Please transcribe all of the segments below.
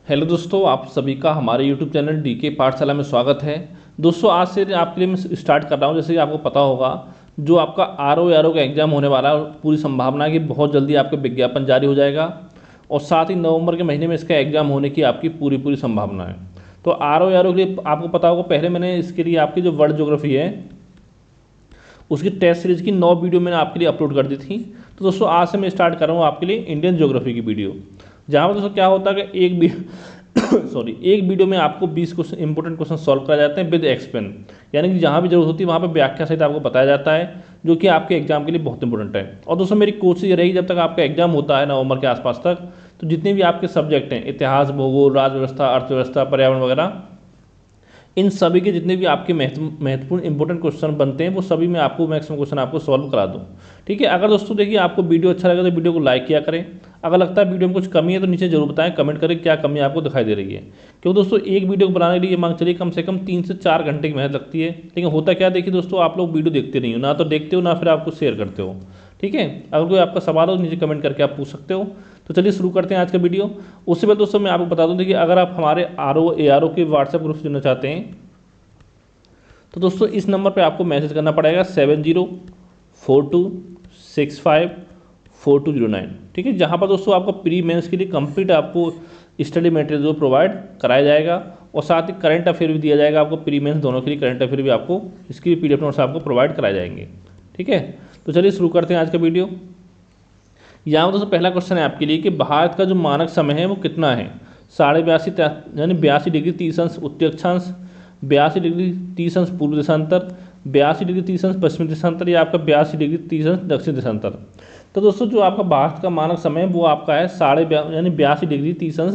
Hello दोस्तों, आप सभी का हमारे YouTube चैनल डीके पाठशाला में स्वागत है। दोस्तों, आज से आपके लिए मैं स्टार्ट कर रहा हूं। जैसे कि आपको पता होगा, जो आपका आर ओ का एग्ज़ाम होने वाला है, पूरी संभावना है कि बहुत जल्दी आपका विज्ञापन जारी हो जाएगा और साथ ही नवंबर के महीने में इसका एग्ज़ाम होने की आपकी पूरी संभावना है। तो आर ओ के लिए आपको पता होगा, पहले मैंने इसके लिए आपकी जो वर्ल्ड ज्योग्राफी है उसकी टेस्ट सीरीज की 9 वीडियो मैंने आपके लिए अपलोड कर दी थी। तो दोस्तों, आज से मैं स्टार्ट कर रहा हूँ आपके लिए इंडियन ज्योग्राफी की वीडियो, जहाँ पर दोस्तों क्या होता है कि एक वीडियो में आपको 20 क्वेश्चन इंपॉर्टेंट क्वेश्चन सॉल्व कराए जाते हैं विद एक्सप्लेन, यानी कि जहाँ भी जरूरत होती है वहाँ पर व्याख्या सहित आपको बताया जाता है, जो कि आपके एग्जाम के लिए बहुत इंपॉर्टेंट है। और दोस्तों, मेरी कोशिश ये रहेगी जब तक आपका एग्जाम होता है नवंबर के आसपास तक, तो जितने भी आपके सब्जेक्ट हैं, इतिहास, भूगोल, राजव्यवस्था, अर्थव्यवस्था, पर्यावरण वगैरह, इन सभी के जितने भी आपके महत्वपूर्ण इंपॉर्टेंट क्वेश्चन बनते हैं वो सभी मैं आपको मैक्सिमम क्वेश्चन आपको सॉल्व करा दूँ। ठीक है। अगर दोस्तों देखिए आपको वीडियो अच्छा लगे तो वीडियो को लाइक किया करें। अगर लगता है वीडियो में कुछ कमी है तो नीचे जरूर बताएं, कमेंट करें क्या कमी आपको दिखाई दे रही है। क्योंकि दोस्तों, एक वीडियो को बनाने के लिए मांग चलिए कम से कम 3 से 4 घंटे की मेहनत लगती है। लेकिन होता क्या, देखिए दोस्तों, आप लोग वीडियो देखते नहीं हो, ना तो देखते हो ना फिर आपको शेयर करते हो। ठीक है। अगर कोई आपका सवाल हो तो नीचे कमेंट करके आप पूछ सकते हो। तो चलिए शुरू करते हैं आज का वीडियो। उससे पहले दोस्तों मैं आपको बता दूं, देखिए अगर आप हमारे ARO के व्हाट्सएप ग्रुप से जुड़ना चाहते हैं तो दोस्तों इस नंबर पे आपको मैसेज करना पड़ेगा 7042654209। ठीक है। जहाँ पर दोस्तों आपको प्री मेंस के लिए कंप्लीट आपको स्टडी मटेरियल जो प्रोवाइड कराया जाएगा और साथ ही करंट अफेयर भी दिया जाएगा आपको। प्री मेंस दोनों के लिए करंट अफेयर भी आपको इसकी PDF नोट्स आपको प्रोवाइड कराए जाएंगे। ठीक है। तो चलिए शुरू करते हैं आज का वीडियो। यहाँ पर दोस्तों पहला क्वेश्चन है आपके लिए कि भारत का जो मानक समय है वो कितना है। 82.5 यानी 82 डिग्री 30 अंश उत्तरी अक्षांश, 82 डिग्री 30 अंश पूर्व देशांतर, 82 डिग्री 30 अंश पश्चिमी देशांतर, या आपका 82 डिग्री 30 अंश दक्षिण देशांतर। तो दोस्तों जो आपका भारत का मानक समय वो आपका है 82 डिग्री 30 अंश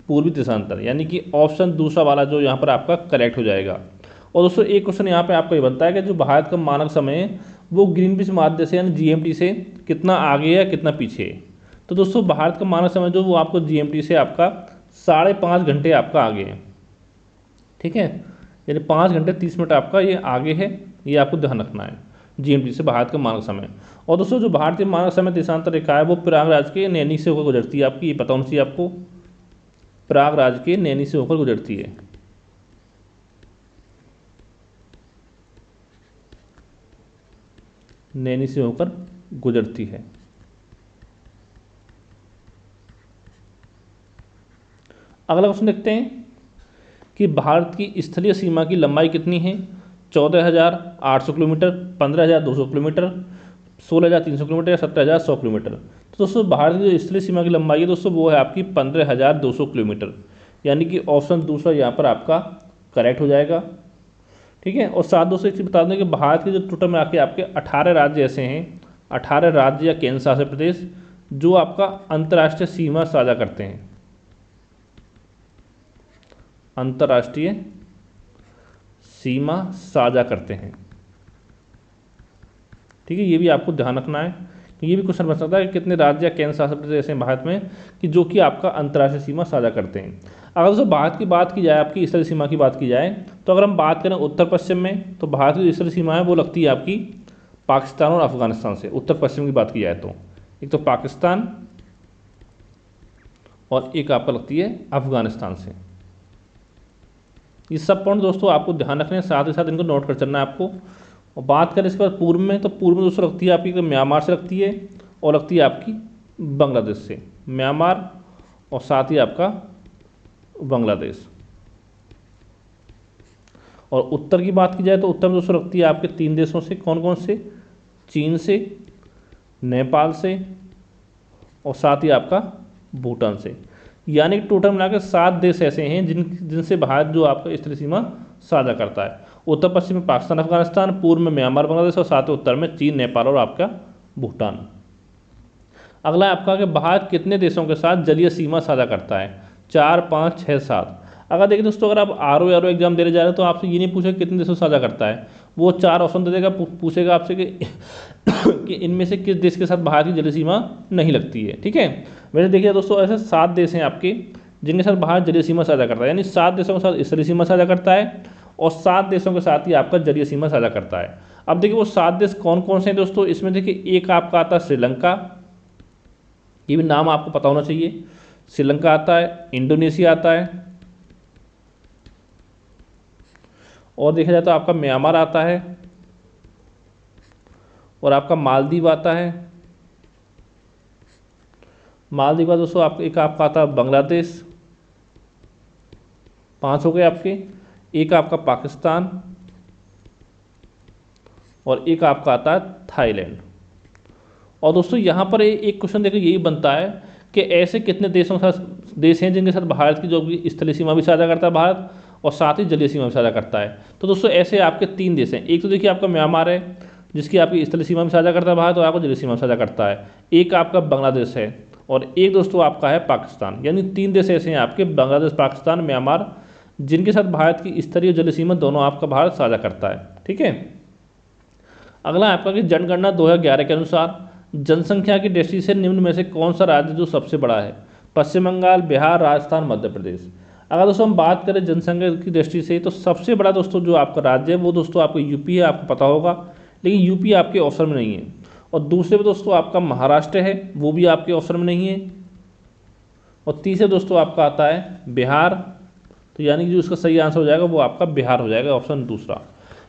पूर्वी देशांतर, यानी कि ऑप्शन दूसरा वाला जो यहाँ पर आपका करेक्ट हो जाएगा। और दोस्तों एक क्वेश्चन यहाँ पे आपको ये बनता है कि जो भारत का मानक समय है वो ग्रीनविच माध्य से यानी GMT से कितना आगे है कितना पीछे है। तो दोस्तों भारत का मानक समय जो वो आपको GMT से आपका 5.5 घंटे आपका आगे है। ठीक है। यानी 5 घंटे 30 मिनट आपका ये आगे है, ये आपको ध्यान रखना है GMT से भारत का मानक समय। और दोस्तों जो भारतीय मानक समय देशांतर रेखा है वो प्रयागराज के नैनी से होकर गुजरती है आपकी, ये पता होना चाहिए आपको। प्रयागराज के नैनी से होकर गुजरती है। नैनी से होकर गुजरती है। अगला क्वेश्चन देखते हैं कि भारत की स्थलीय सीमा की लंबाई कितनी है। 14,800 किलोमीटर, 15,200 किलोमीटर, 16,300 किलोमीटर या 17,100 किलोमीटर। तो दोस्तों भारत की जो स्थलीय सीमा की लंबाई है दोस्तों वो है आपकी 15,200 किलोमीटर, यानी कि ऑप्शन दूसरा यहाँ पर आपका करेक्ट हो जाएगा। ठीक है। और साथ दोस्तों एक चीज़ बता दें कि भारत के जो टोटल में आपके 18 राज्य ऐसे हैं, 18 राज्य या केंद्र शासित प्रदेश जो आपका अंतर्राष्ट्रीय सीमा साझा करते हैं। अंतर्राष्ट्रीय सीमा साझा करते हैं। ठीक है। ये भी आपको ध्यान रखना है, ये भी क्वेश्चन बन सकता है कि कितने राज्य या केंद्र शासित प्रदेश ऐसे हैं भारत में कि जो कि आपका अंतर्राष्ट्रीय सीमा साझा करते हैं। अगर दोस्तों भारत की बात की जाए, आपकी स्थलीय सीमा की बात की जाए, तो अगर हम बात करें उत्तर पश्चिम में, तो भारत की जो स्थलीय सीमा है वो लगती है आपकी पाकिस्तान और अफगानिस्तान से। उत्तर पश्चिम की बात की जाए तो एक तो पाकिस्तान और एक आपका लगती है अफगानिस्तान से। ये सब पॉइंट दोस्तों आपको ध्यान रखने हैं, साथ ही साथ इनको नोट कर चलना है आपको। और बात करें इसके बाद पूर्व में, तो पूर्व में दोस्तों लगती है आपकी म्यांमार से लगती है और लगती है आपकी बांग्लादेश से। म्यांमार और साथ ही आपका बांग्लादेश। और उत्तर की बात की जाए तो उत्तर में दोस्तों लगती है आपके 3 देशों से। कौन कौन से? चीन से, नेपाल से और साथ ही आपका भूटान से। यानी कि टोटल मिलाकर 7 देश ऐसे हैं जिनसे भारत जो आपका स्थलीय सीमा साझा करता है। उत्तर पश्चिम में पाकिस्तान अफगानिस्तान, पूर्व में म्यांमार बांग्लादेश और साथ ही उत्तर में चीन नेपाल और आपका भूटान। अगला आपका कि भारत कितने देशों के साथ जलीय सीमा साझा करता है। 4, 5, 6, 7। अगर देखिए दोस्तों, अगर आप आर ओ एग्जाम देने जा रहे हो तो आपसे ये नहीं पूछेगा कितने देशों से साझा करता है, वो 4 ऑप्शन दे देगा, पूछेगा आपसे कि इनमें से किस देश के साथ भारत की जलीय सीमा नहीं लगती है। ठीक है। वैसे देखिए दोस्तों, ऐसे 7 देश हैं आपके जिनके साथ भारत जलीय सीमा साझा करता है, यानी 7 देशों के साथ स्थलीय सीमा साझा करता है और 7 देशों के साथ ही आपका जलीय सीमा साझा करता है। अब देखिए वो 7 देश कौन कौन से हैं दोस्तों, इसमें देखिए एक आपका आता है श्रीलंका, ये भी नाम आपको पता होना चाहिए। श्रीलंका आता है, इंडोनेशिया आता है, और देखा जाए तो आपका म्यांमार आता है, और आपका मालदीव आता है। मालदीव का दोस्तों आपका एक आपका आता है बांग्लादेश, 5 हो गए आपके। एक आपका पाकिस्तान, और एक आपका आता है थाईलैंड। और दोस्तों यहाँ पर एक क्वेश्चन देखो यही बनता है कि ऐसे कितने देश हैं जिनके साथ भारत की जो कि स्थलीय सीमा भी साझा करता है भारत, और साथ ही जलीय सीमा भी साझा करता है। तो दोस्तों ऐसे आपके 3 देश हैं। एक तो देखिए आपका म्यांमार है, जिसकी आपकी स्थलीय सीमा भी साझा करता है भारत, और आपको जलीय सीमा साझा करता है। एक आपका बांग्लादेश है, और एक दोस्तों आपका है पाकिस्तान। यानी 3 देश ऐसे हैं आपके, बांग्लादेश, पाकिस्तान, म्यांमार, जिनके साथ भारत की स्तरीय और जलीय सीमा दोनों आपका भारत साझा करता है। ठीक है। अगला आपका कि जनगणना 2011 के अनुसार जनसंख्या की दृष्टि से निम्न में से कौन सा राज्य जो सबसे बड़ा है? पश्चिम बंगाल, बिहार, राजस्थान, मध्य प्रदेश। अगर दोस्तों हम बात करें जनसंख्या की दृष्टि से, तो सबसे बड़ा दोस्तों जो आपका राज्य है वो दोस्तों आपका यूपी है, आपको पता होगा, लेकिन यूपी आपके ऑप्शन में नहीं है। और दूसरे पे दोस्तों आपका महाराष्ट्र है, वो भी आपके ऑप्शन में नहीं है। और तीसरे दोस्तों आपका आता है बिहार। तो यानी कि जो इसका सही आंसर हो जाएगा वो आपका बिहार हो जाएगा, ऑप्शन दूसरा।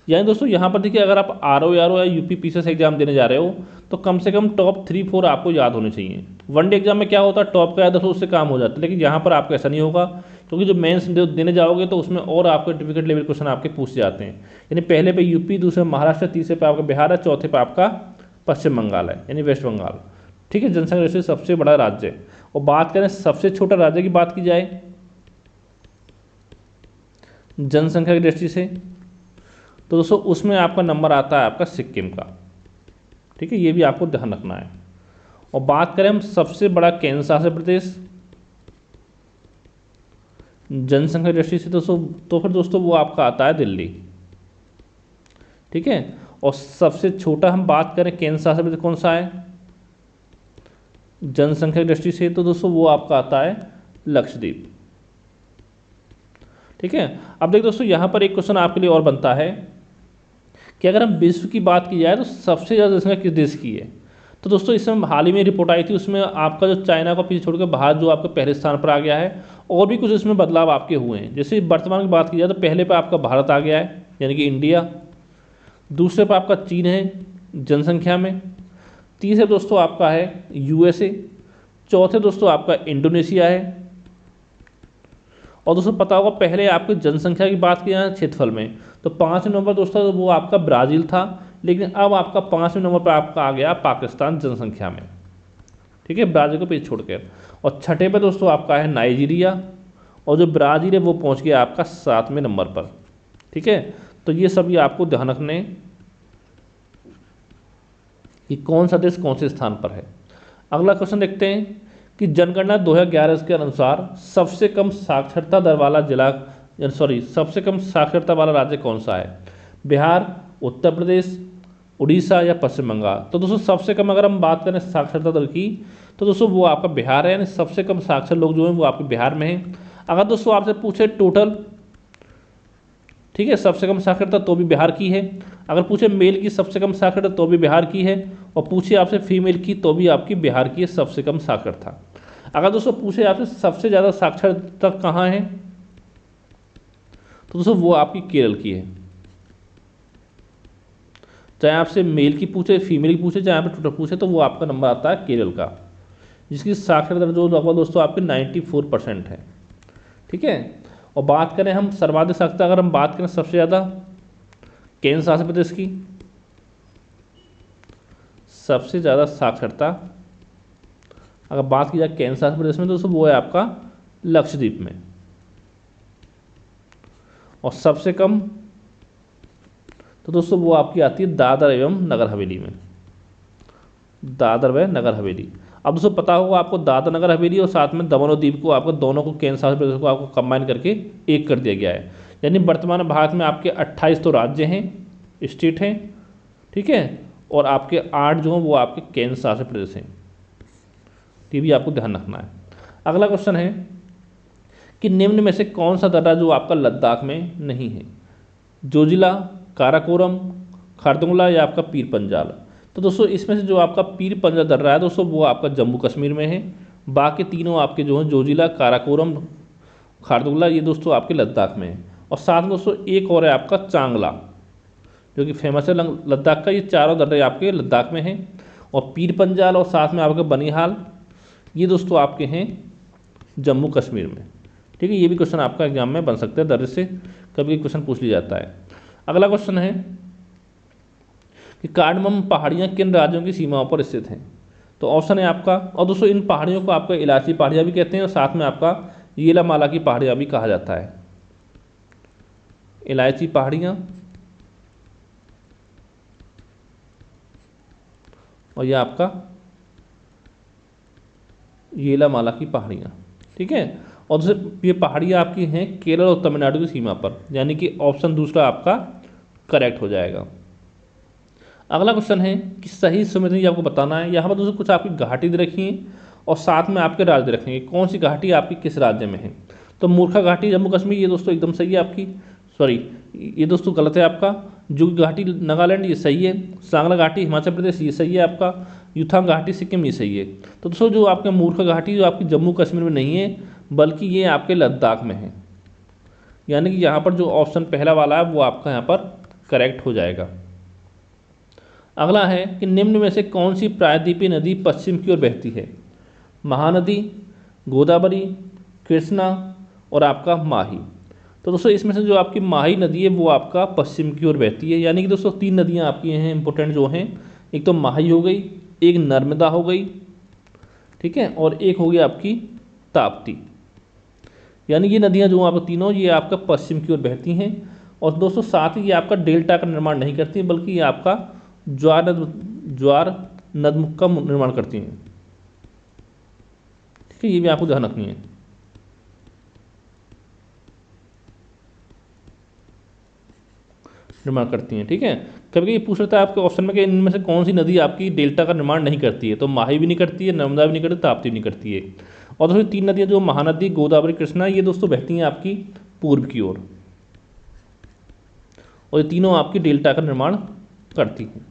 यानी दोस्तों यहाँ पर देखिए, अगर आप आरओ या यूपी पीसीएस एग्जाम देने जा रहे हो तो कम से कम टॉप 3-4 आपको याद होने चाहिए। वनडे एग्जाम में क्या होता है, टॉप का याद रखो, उससे काम हो जाता है, लेकिन यहाँ पर आपका ऐसा नहीं होगा, क्योंकि जो मेंस देने जाओगे तो उसमें और आपके डिफिकल्ट लेवल क्वेश्चन आपके पूछ जाते हैं। यानी पहले पे यूपी, दूसरे महाराष्ट्र, तीसरे पे आपका बिहार है, चौथे पे आपका पश्चिम बंगाल है, यानी वेस्ट बंगाल। ठीक है, जनसंख्या दृष्टि से सबसे बड़ा राज्य है। और बात करें सबसे छोटा राज्य की बात की जाए जनसंख्या की दृष्टि से, तो दोस्तों उसमें आपका नंबर आता है आपका सिक्किम का। ठीक है, ये भी आपको ध्यान रखना है। और बात करें हम सबसे बड़ा केंद्र शासित प्रदेश जनसंख्या दृष्टि से दोस्तों, तो फिर दोस्तों वो आपका आता है दिल्ली। ठीक है। और सबसे छोटा हम बात करें केंद्र शासित प्रदेश कौन सा है जनसंख्या की दृष्टि से, तो दोस्तों वो आपका आता है लक्षद्वीप। ठीक है। अब देखिए दोस्तों, यहाँ पर एक क्वेश्चन आपके लिए और बनता है कि अगर हम विश्व की बात की जाए तो सबसे ज़्यादा जनसंख्या किस देश की है? तो दोस्तों इसमें हाल ही में रिपोर्ट आई थी, उसमें आपका जो चाइना को पीछे छोड़कर भारत जो आपके पहले स्थान पर आ गया है। और भी कुछ इसमें बदलाव आपके हुए हैं। जैसे वर्तमान की बात की जाए तो पहले पर आपका भारत आ गया है, यानी कि इंडिया। दूसरे पर आपका चीन है जनसंख्या में। तीसरे दोस्तों आपका है यूएसए। चौथे दोस्तों आपका इंडोनेशिया है। और दोस्तों पता होगा पहले आपकी जनसंख्या की बात की जाए क्षेत्रफल में, तो 5वें नंबर दोस्तों वो आपका ब्राज़ील था, लेकिन अब आपका 5वें नंबर पर आपका आ गया पाकिस्तान जनसंख्या में। ठीक है, ब्राज़ील को पीछे छोड़कर। और छठे पे दोस्तों आपका है नाइजीरिया, और जो ब्राज़ील है वो पहुंच गया आपका 7वें नंबर पर। ठीक है, तो ये सभी आपको ध्यान रखने कि कौन सा देश कौन से स्थान पर है। अगला क्वेश्चन देखते हैं कि जनगणना 2011 के अनुसार सबसे कम साक्षरता दर वाला सबसे कम साक्षरता वाला राज्य कौन सा है? बिहार, उत्तर प्रदेश, उड़ीसा या पश्चिम बंगाल? तो दोस्तों सबसे कम अगर हम बात करें साक्षरता दर की, तो दोस्तों वो आपका बिहार है, यानी सबसे कम साक्षर लोग जो हैं वो आपके बिहार में हैं। अगर दोस्तों आपसे पूछे टोटल, ठीक है, सबसे कम साक्षरता तो भी बिहार की है। अगर पूछे मेल की सबसे कम साक्षरता तो भी बिहार की है। और पूछे आपसे फीमेल की तो भी आपकी बिहार की है सबसे कम साक्षरता। अगर दोस्तों पूछे आपसे सबसे ज़्यादा साक्षरता कहाँ है, तो दोस्तों वो आपकी केरल की है। चाहे आपसे मेल की पूछे, फीमेल की पूछे, चाहे आप टोटल पूछे, तो वो आपका नंबर आता है केरल का, जिसकी साक्षरता दर जो लगभग दोस्तों आपके 94% है। ठीक है। और बात करें हम सर्वाधिक साक्षरता, अगर हम बात करें सबसे ज़्यादा केंद्र शासित प्रदेश की, सबसे ज़्यादा साक्षरता अगर बात की जाए केंद्र शासित प्रदेश में, तो दोस्तों वो है आपका लक्षद्वीप में। और सबसे कम तो दोस्तों वो आपकी आती है दादर एवं नगर हवेली में, दादर व नगर हवेली। अब दोस्तों पता होगा आपको दादर नगर हवेली और साथ में दमन और दीव को, आपको दोनों को केंद्र शासित प्रदेश को आपको कंबाइन करके एक कर दिया गया है। यानी वर्तमान भारत में आपके 28 तो राज्य हैं, स्टेट हैं। ठीक है। और आपके 8 जो हैं वो आपके केंद्र शासित प्रदेश हैं। ये भी आपको ध्यान रखना है। अगला क्वेश्चन है कि निम्न में से कौन सा दर्रा जो आपका लद्दाख में नहीं है? जोजिला, काराकोरम, खारदुंगला या आपका पीर पंजाल? तो दोस्तों इसमें से जो आपका पीर पंजाल दर्रा है दोस्तों वो आपका जम्मू कश्मीर में है, बाकी तीनों आपके जो हैं जोजिला, काराकोरम, खारदुंगला, ये दोस्तों आपके लद्दाख में है। और साथ में दोस्तों एक और है आपका चांगला, जो कि फेमस है लद्दाख का। ये चारों दर्रे आपके लद्दाख में हैं। और पीर पंजाल और साथ में आपका बनिहाल, ये दोस्तों आपके हैं जम्मू कश्मीर में। ठीक है, ये भी क्वेश्चन आपका एग्जाम में बन सकता है, दर्रे से कभी क्वेश्चन पूछ लिया जाता है। अगला क्वेश्चन है कि कार्डमम पहाड़ियाँ किन राज्यों की सीमाओं पर स्थित हैं। तो ऑप्शन है आपका, और दोस्तों इन पहाड़ियों को आपका इलायची पहाड़ियाँ भी कहते हैं, और साथ में आपका येलामाला की पहाड़ियाँ भी कहा जाता है। इलायची पहाड़ियाँ और यह आपका येलामाला की पहाड़ियाँ। ठीक है, और दूसरे ये पहाड़ियाँ आपकी हैं केरल और तमिलनाडु की सीमा पर, यानी कि ऑप्शन दूसरा आपका करेक्ट हो जाएगा। अगला क्वेश्चन है कि सही समझनी आपको बताना है। यहाँ पर दोस्तों कुछ आपकी घाटी दे रखी है और साथ में आपके राज्य रखेंगे, कौन सी घाटी आपकी किस राज्य में है। तो मूर्खा घाटी जम्मू कश्मीर, ये दोस्तों एकदम सही है आपकी, सॉरी ये दोस्तों गलत है आपका। जुग घाटी नागालैंड, ये सही है। सांगला घाटी हिमाचल प्रदेश, ये सही है आपका। युथांग घाटी सिक्किम, ये सही है। तो दोस्तों जो आपके मूर्खा घाटी जो आपकी जम्मू कश्मीर में नहीं है, बल्कि ये आपके लद्दाख में है, यानी कि यहाँ पर जो ऑप्शन पहला वाला है वो आपका यहाँ पर करेक्ट हो जाएगा। अगला है कि निम्न में से कौन सी प्रायद्वीपीय नदी पश्चिम की ओर बहती है। महानदी, गोदावरी, कृष्णा और आपका माही। तो दोस्तों इसमें से जो आपकी माही नदी है वो आपका पश्चिम की ओर बहती है, यानी कि दोस्तों तीन नदियाँ आपकी हैं इंपॉर्टेंट जो हैं, एक तो माही हो गई, एक नर्मदा हो गई, ठीक है, और एक हो गई आपकी ताप्ती। यानी ये नदियाँ जो आप तीनों ये आपका पश्चिम की ओर बहती हैं। और दोस्तों साथ ही ये आपका डेल्टा का निर्माण नहीं करती, बल्कि ये आपका ज्वार नदमुख का निर्माण करती हैं। ठीक है, ये भी आपको ध्यान रखनी है। निर्माण करती हैं। ठीक है, कभी कभी ये पूछ लेता है आपके ऑप्शन में कि इनमें से कौन सी नदी आपकी डेल्टा का निर्माण नहीं करती है। तो माही भी नहीं करती है, नर्मदा भी नहीं करती, ताप्ती भी नहीं करती है। और दोस्तों तीन नदियाँ जो महानदी, गोदावरी, कृष्णा, ये दोस्तों बहती हैं आपकी पूर्व की ओर, और ये तीनों आपकी डेल्टा का निर्माण करती हैं।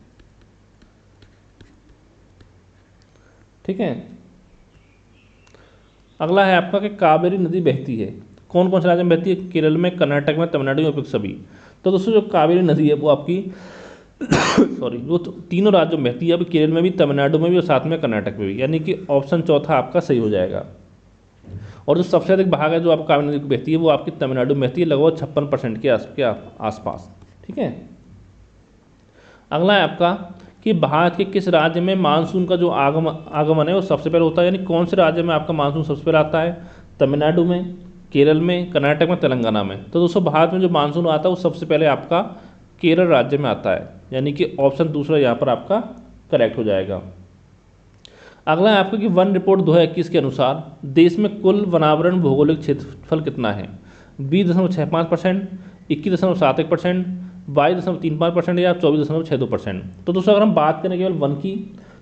ठीक है, अगला है आपका कि कावेरी नदी बहती है कौन कौन से राज्य में बहती है। केरल में, कर्नाटक में, तमिलनाडु में, उपयुक्त सभी। तो दोस्तों जो कावेरी नदी है वो आपकी सॉरी वो तीनों राज्यों में बहती है, अभी केरल में भी, तमिलनाडु में भी और साथ में कर्नाटक में भी, यानी कि ऑप्शन चौथा आपका सही हो जाएगा। और जो सबसे अधिक भाग है जो आपको कावेरी नदी बहती है वो आपकी तमिलनाडु में बहती है, लगभग 56% के आसपास। ठीक है, अगला है आपका कि भारत के किस राज्य में मानसून का जो आगमन है वो सबसे पहले होता है, यानी कौन से राज्य में आपका मानसून सबसे पहले आता है। तमिलनाडु में, केरल में, कर्नाटक में, तेलंगाना में। तो दोस्तों भारत में जो मानसून आता है वो सबसे पहले आपका केरल राज्य में आता है, यानी कि ऑप्शन दूसरा यहाँ पर आपका करेक्ट हो जाएगा। अगला है आपका कि वन रिपोर्ट 2021 के अनुसार देश में कुल वनावरण भौगोलिक क्षेत्रफल कितना है। 20.65%, 21.71%, 22.35% या 24.62%। तो दोस्तों अगर हम बात करें केवल वन की,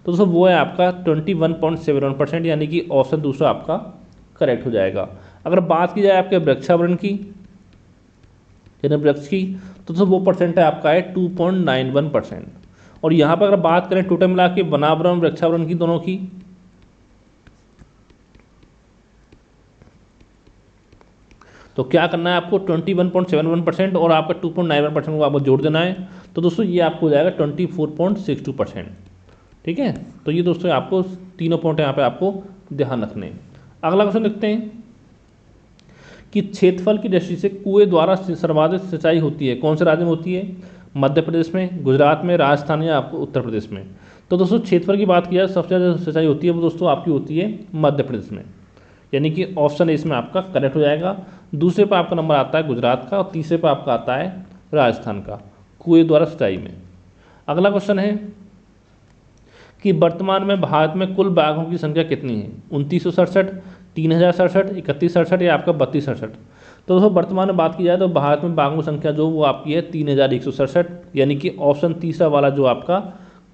तो दोस्तों वो है आपका 21.71%, यानी कि ऑप्शन दूसरा आपका करेक्ट हो जाएगा। अगर बात की जाए आपके वृक्षावरण की, यानी वृक्ष की, तो दोस्तों वो परसेंट है आपका है 2.91%। और यहाँ पर अगर बात करें टोटल मिला के वनावरण वृक्षावरण की दोनों की, तो क्या करना है आपको 21.71% और आपका 2.91% को आपको जोड़ देना है। तो दोस्तों ये आपको हो जाएगा 24.62%। ठीक है, तो ये दोस्तों आपको तीनों पॉइंट यहाँ पे आपको ध्यान रखने। अगला क्वेश्चन देखते हैं कि क्षेत्रफल की दृष्टि से कुएं द्वारा सर्वाधिक सिंचाई होती है कौन से राज्य में होती है। मध्य प्रदेश में, गुजरात में, राजस्थान या आपको उत्तर प्रदेश में। तो दोस्तों क्षेत्रफल की बात की जाए सबसे ज़्यादा सिंचाई होती है वो दोस्तों आपकी होती है मध्य प्रदेश में, यानी कि ऑप्शन इसमें आपका करेक्ट हो जाएगा। दूसरे पर आपका नंबर आता है गुजरात का और तीसरे पर आपका आता है राजस्थान का कुएं द्वारा सिंचाई में। अगला क्वेश्चन है कि वर्तमान में भारत में कुल बाघों की संख्या कितनी है। 2967, 3067, 3167 या आपका 3267। तो दोस्तों वर्तमान में बात की जाए तो भारत में बाघों की संख्या जो वो आपकी है 3167, यानी कि ऑप्शन तीसरा वाला जो आपका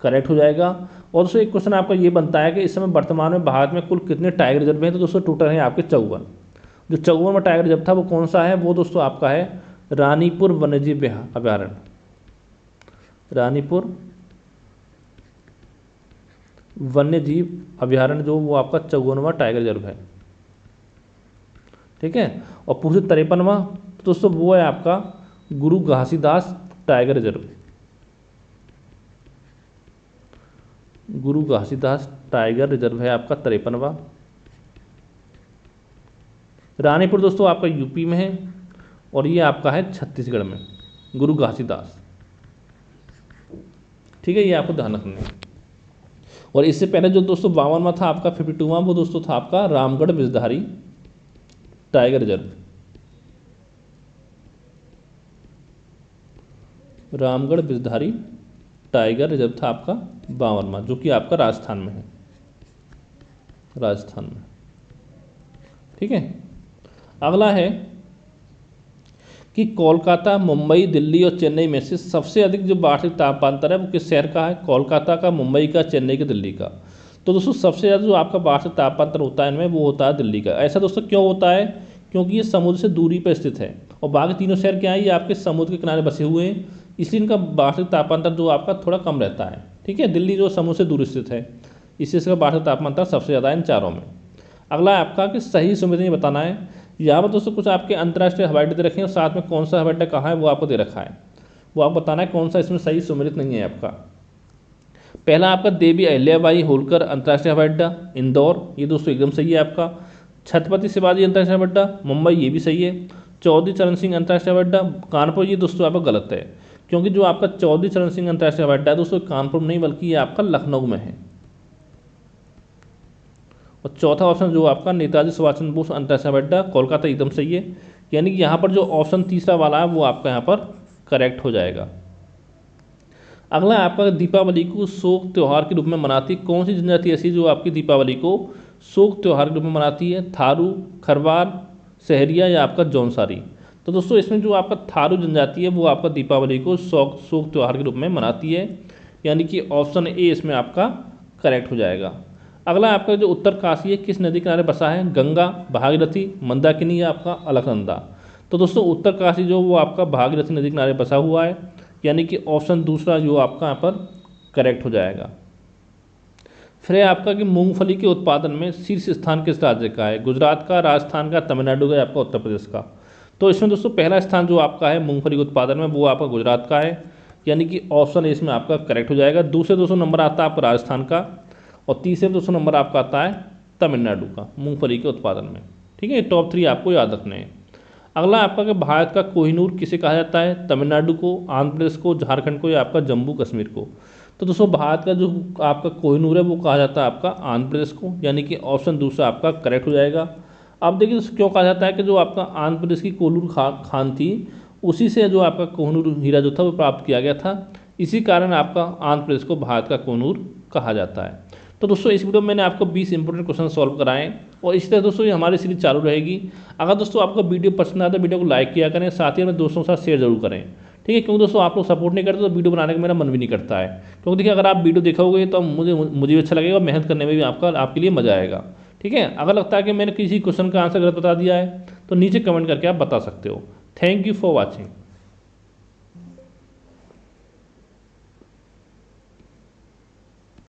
करेक्ट हो जाएगा। और दोस्तों एक क्वेश्चन आपका ये बनता है कि इस समय वर्तमान में भारत में कुल कितने टाइगर रिजर्व हैं। तो दोस्तों टोटल है आपके 54। जो 54वां टाइगर रिजर्व था वो कौन सा है, वो दोस्तों आपका है रानीपुर वन्यजीव अभ्यारण्य। रानीपुर वन्य जीव अभ्यारण्य जो वो आपका 54वां टाइगर रिजर्व है, ठीक है। और पूछे 53वां, तो दोस्तों वो है आपका गुरु घासीदास टाइगर रिजर्व, गुरु घासीदास टाइगर रिजर्व है आपका 53वां। रानीपुर दोस्तों आपका यूपी में है और ये आपका है छत्तीसगढ़ में, गुरु घासीदास, ठीक है, ये आपको ध्यान रखना है। और इससे पहले जो दोस्तों 52वां था आपका 52वां, वो दोस्तों था आपका Ramgarh Bijdhari tiger reserve, Ramgarh Bijdhari tiger reserve था आपका 52वां, जो कि आपका राजस्थान में है, राजस्थान में, ठीक है। अगला है कि कोलकाता, मुंबई, दिल्ली और चेन्नई में से सबसे अधिक जो वार्षिक तापांतर है वो किस शहर का है? कोलकाता का, मुंबई का, चेन्नई का, दिल्ली का। तो दोस्तों सबसे ज़्यादा जो आपका वार्षिक तापांतर होता है इनमें वो होता है दिल्ली का। ऐसा दोस्तों क्यों होता है? क्योंकि ये समुद्र से दूरी पर स्थित है और बाकी तीनों शहर क्या है, ये आपके समुद्र के किनारे बसे हुए हैं, इसलिए इनका वार्षिक तापांतर जो आपका थोड़ा कम रहता है, ठीक है। दिल्ली जो समुद्र से दूर स्थित है, इससे इसका वार्षिक तापांतर सबसे ज़्यादा है इन चारों में। अगला आपका कि सही सुमेलित बताना है। यहाँ पर दोस्तों कुछ आपके अंतर्राष्ट्रीय हवाई अड्डे दे रखे हैं और साथ में कौन सा हवाई अड्डा कहाँ है वो आपको दे रखा है, वो आपको बताना है कौन सा इसमें सही सुमेलित नहीं है आपका। पहला आपका देवी अहिल्याबाई होलकर अंतर्राष्ट्रीय हवाई अड्डा इंदौर, ये दोस्तों एकदम सही है आपका। छत्रपति शिवाजी अंतर्राष्ट्रीय हवाई अड्डा मुंबई, ये भी सही है। चौधरी चरण सिंह अंतर्राष्ट्रीय हवाई अड्डा कानपुर, ये दोस्तों आपका गलत है, क्योंकि जो आपका चौधरी चरण सिंह अंतर्राष्ट्रीय हवाई अड्डा है दोस्तों कानपुर में नहीं बल्कि ये आपका लखनऊ में है। और चौथा ऑप्शन जो आपका नेताजी सुभाष चंद्र बोस अंतर्राष्ट्रीय हवाई अड्डा कोलकाता, एकदम सही है। यानी कि यहाँ पर जो ऑप्शन तीसरा वाला है वो आपका यहाँ पर करेक्ट हो जाएगा। अगला आपका दीपावली को शोक त्यौहार के रूप में मनाती कौन सी जनजाति ऐसी जो आपकी दीपावली को शोक त्यौहार के रूप में मनाती है? थारू, खरवार, सहरिया या आपका जौनसारी। तो दोस्तों इसमें जो आपका थारू जनजाति है वो आपका दीपावली को शोक त्यौहार के रूप में मनाती है, यानी कि ऑप्शन ए इसमें आपका करेक्ट हो जाएगा। अगला आपका जो उत्तर काशी है किस नदी किनारे बसा है? गंगा, भागीरथी, मंदाकिनी या आपका अलकनंदा। तो दोस्तों उत्तर काशी जो वो आपका भागीरथी नदी किनारे बसा हुआ है, यानी कि ऑप्शन दूसरा जो आपका यहाँ पर करेक्ट हो जाएगा। फिर आपका कि मूंगफली के उत्पादन में शीर्ष स्थान किस राज्य का है? गुजरात का, राजस्थान का, तमिलनाडु का या आपका उत्तर प्रदेश का। तो इसमें दोस्तों पहला स्थान जो आपका है मूंगफली के उत्पादन में वो आपका गुजरात का है, यानी कि ऑप्शन इसमें आपका करेक्ट हो जाएगा। दूसरे दोस्तों नंबर आता है आपका राजस्थान का और तीसरे दोस्तों नंबर आपका आता है तमिलनाडु का मूंगफली के उत्पादन में, ठीक है। टॉप 3 आपको याद रखने हैं। अगला आपका कि भारत का कोहिनूर किसे कहा जाता है? तमिलनाडु को, आंध्र प्रदेश को, झारखंड को या आपका जम्मू कश्मीर को। तो दोस्तों भारत का जो आपका कोहिनूर है वो कहा जाता है आपका आंध्र प्रदेश को, यानी कि ऑप्शन दूसरा आपका करेक्ट हो जाएगा। अब देखिए दोस्तों क्यों कहा जाता है कि जो आपका आंध्र प्रदेश की कोहिनूर खान थी उसी से जो आपका कोहिनूर हीरा जो था वो प्राप्त किया गया था, इसी कारण आपका आंध्र प्रदेश को भारत का कोहिनूर कहा जाता है। तो दोस्तों इस वीडियो में मैंने आपको 20 इंपॉर्टेंट क्वेश्चन सॉल्व कराएं और इसी तरह दोस्तों ये हमारी सीरीज चालू रहेगी। अगर दोस्तों आपको वीडियो पसंद आता है वीडियो को लाइक किया करें, साथ ही अपने दोस्तों के साथ शेयर जरूर करें, ठीक है। क्योंकि दोस्तों आप लोग सपोर्ट नहीं करते तो वीडियो बनाने का मेरा मन भी नहीं करता है, क्योंकि देखिए अगर आप वीडियो देखोगे तो मुझे भी अच्छा लगेगा, मेहनत करने में भी आपके लिए मजा आएगा, ठीक है। अगर लगता है कि मैंने किसी क्वेश्चन का आंसर गलत बता दिया है तो नीचे कमेंट करके आप बता सकते हो। Thank you for watching.